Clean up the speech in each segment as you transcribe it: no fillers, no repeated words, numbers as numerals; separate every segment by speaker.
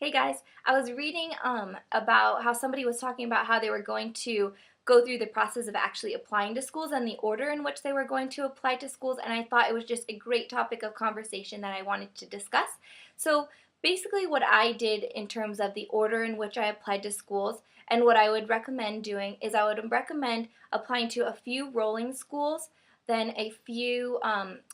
Speaker 1: Hey guys, I was reading about how somebody was talking about how they were going to go through the process of actually applying to schools and the order in which they were going to apply to schools, and I thought it was just a great topic of conversation that I wanted to discuss. So basically what I did in terms of the order in which I applied to schools and what I would recommend doing is I would recommend applying to a few rolling schools, then a few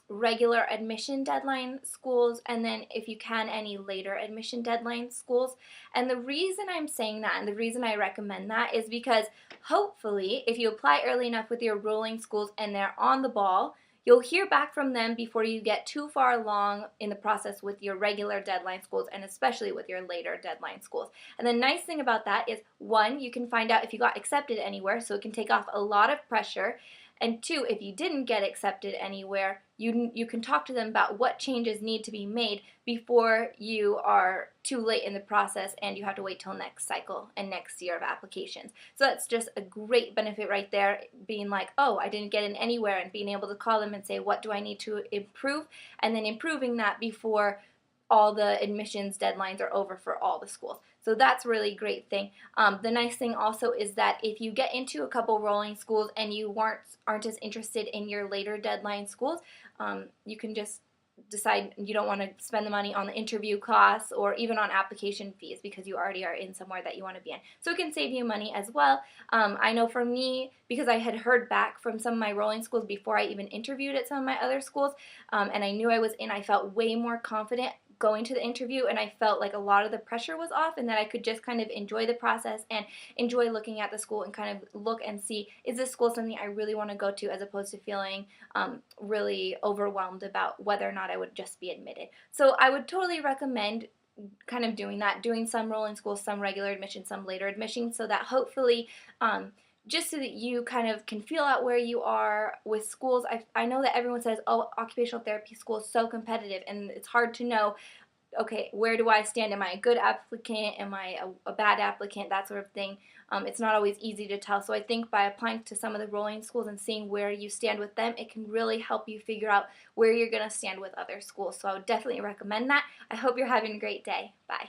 Speaker 1: regular admission deadline schools, and then if you can any later admission deadline schools. And the reason I'm saying that and the reason I recommend that is because hopefully if you apply early enough with your rolling schools and they're on the ball, you'll hear back from them before you get too far along in the process with your regular deadline schools and especially with your later deadline schools. And the nice thing about that is, one, you can find out if you got accepted anywhere, so it can take off a lot of pressure. And two, if you didn't get accepted anywhere, you can talk to them about what changes need to be made before you are too late in the process and you have to wait till next cycle and next year of applications. So that's just a great benefit right there, being like, oh, I didn't get in anywhere, and being able to call them and say, what do I need to improve? And then improving that before all the admissions deadlines are over for all the schools. So that's a really great thing. The nice thing also is that if you get into a couple rolling schools and you aren't as interested in your later deadline schools, you can just decide you don't want to spend the money on the interview costs or even on application fees because you already are in somewhere that you want to be in. So it can save you money as well. I know for me, because I had heard back from some of my rolling schools before I even interviewed at some of my other schools, and I knew I was in, I felt way more confident going to the interview, and I felt like a lot of the pressure was off and that I could just kind of enjoy the process and enjoy looking at the school and kind of look and see, is this school something I really want to go to, as opposed to feeling really overwhelmed about whether or not I would just be admitted. So I would totally recommend kind of doing that, doing some rolling schools, some regular admission, some later admission, so that hopefully just so that you kind of can feel out where you are with schools. I know that everyone says, oh, occupational therapy school is so competitive, and it's hard to know, okay, where do I stand? Am I a good applicant? Am I a bad applicant? That sort of thing. It's not always easy to tell. So I think by applying to some of the rolling schools and seeing where you stand with them, it can really help you figure out where you're going to stand with other schools. So I would definitely recommend that. I hope you're having a great day. Bye.